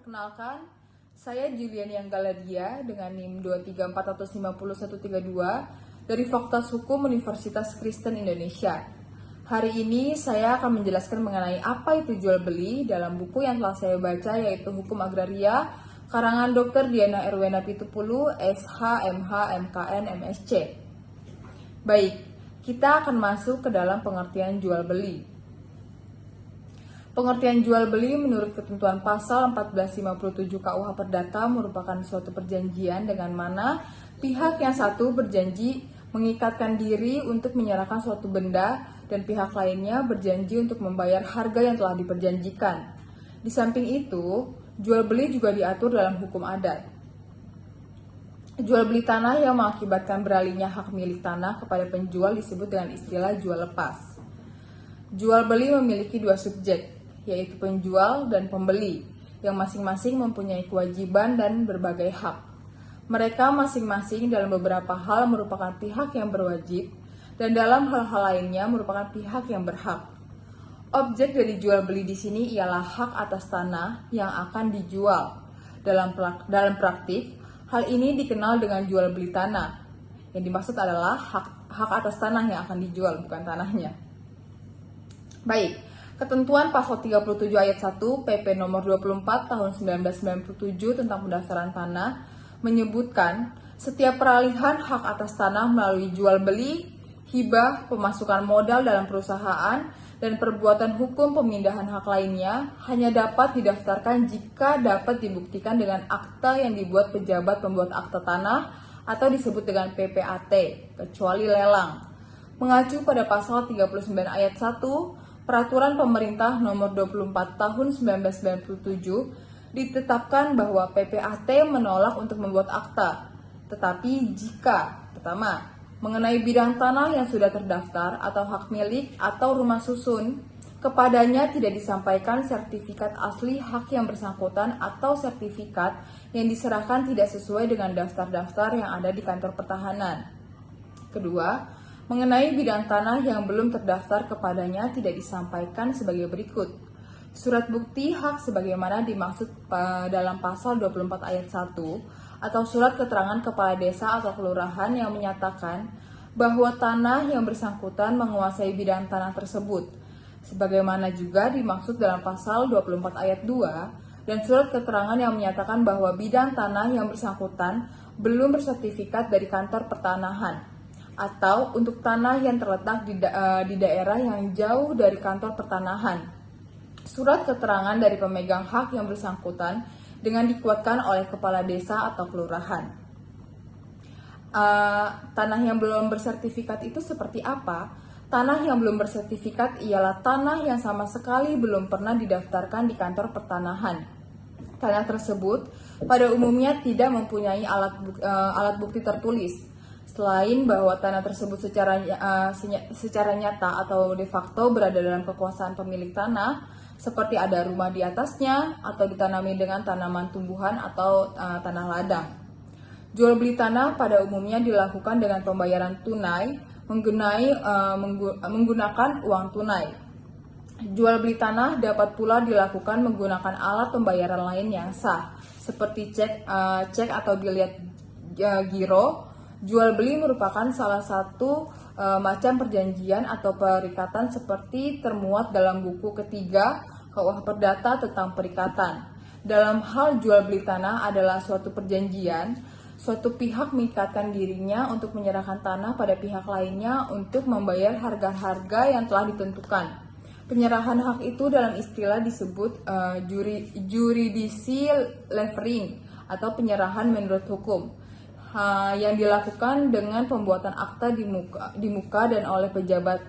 Perkenalkan, saya Juliani Anggaladia dengan NIM 234505132 dari Fakultas Hukum Universitas Kristen Indonesia. Hari ini saya akan menjelaskan mengenai apa itu jual beli dalam buku yang telah saya baca, yaitu Hukum Agraria karangan Dr. Diana Erwena Pitupulu, SH, MH, MKN, MSc. Baik, kita akan masuk ke dalam pengertian jual beli. Pengertian jual beli menurut ketentuan pasal 1457 KUH Perdata merupakan suatu perjanjian dengan mana pihak yang satu berjanji mengikatkan diri untuk menyerahkan suatu benda dan pihak lainnya berjanji untuk membayar harga yang telah diperjanjikan. Di samping itu, jual beli juga diatur dalam hukum adat. Jual beli tanah yang mengakibatkan beralihnya hak milik tanah kepada penjual disebut dengan istilah jual lepas. Jual beli memiliki dua subjek, yaitu penjual dan pembeli, yang masing-masing mempunyai kewajiban dan berbagai hak. Mereka masing-masing dalam beberapa hal merupakan pihak yang berwajib, dan dalam hal-hal lainnya merupakan pihak yang berhak. Objek dari jual beli di sini ialah hak atas tanah yang akan dijual. Dalam praktik, hal ini dikenal dengan jual beli tanah. Yang dimaksud adalah hak atas tanah yang akan dijual, bukan tanahnya. Baik. Ketentuan pasal 37 ayat 1 PP nomor 24 tahun 1997 tentang pendaftaran tanah menyebutkan setiap peralihan hak atas tanah melalui jual beli, hibah, pemasukan modal dalam perusahaan, dan perbuatan hukum pemindahan hak lainnya hanya dapat didaftarkan jika dapat dibuktikan dengan akta yang dibuat pejabat pembuat akta tanah atau disebut dengan PPAT, kecuali lelang. Mengacu pada pasal 39 ayat 1 Peraturan Pemerintah Nomor 24 Tahun 1997 ditetapkan bahwa PPAT menolak untuk membuat akta. Tetapi jika, pertama, mengenai bidang tanah yang sudah terdaftar atau hak milik atau rumah susun, kepadanya tidak disampaikan sertifikat asli hak yang bersangkutan atau sertifikat yang diserahkan tidak sesuai dengan daftar-daftar yang ada di kantor pertahanan. Kedua, mengenai bidang tanah yang belum terdaftar kepadanya tidak disampaikan sebagai berikut. Surat bukti hak sebagaimana dimaksud dalam pasal 24 ayat 1 atau surat keterangan kepala desa atau kelurahan yang menyatakan bahwa tanah yang bersangkutan menguasai bidang tanah tersebut. Sebagaimana juga dimaksud dalam pasal 24 ayat 2 dan surat keterangan yang menyatakan bahwa bidang tanah yang bersangkutan belum bersertifikat dari kantor pertanahan, atau untuk tanah yang terletak di daerah yang jauh dari kantor pertanahan. Surat keterangan dari pemegang hak yang bersangkutan dengan dikuatkan oleh kepala desa atau kelurahan. Tanah yang belum bersertifikat itu seperti apa? Tanah yang belum bersertifikat ialah tanah yang sama sekali belum pernah didaftarkan di kantor pertanahan. Tanah tersebut pada umumnya tidak mempunyai alat bukti tertulis, selain bahwa tanah tersebut secara nyata atau de facto berada dalam kekuasaan pemilik tanah, seperti ada rumah di atasnya atau ditanami dengan tanaman tumbuhan atau tanah ladang. Jual beli tanah pada umumnya dilakukan dengan pembayaran tunai menggunakan uang tunai. Jual beli tanah dapat pula dilakukan menggunakan alat pembayaran lain yang sah, seperti cek atau biliet giro. Jual beli merupakan salah satu macam perjanjian atau perikatan seperti termuat dalam buku ketiga KUH Perdata tentang perikatan. Dalam hal jual beli tanah adalah suatu perjanjian, suatu pihak mengikatkan dirinya untuk menyerahkan tanah pada pihak lainnya untuk membayar harga-harga yang telah ditentukan. Penyerahan hak itu dalam istilah disebut juridisi levering atau penyerahan menurut hukum. Yang dilakukan dengan pembuatan akta di muka dan oleh pejabat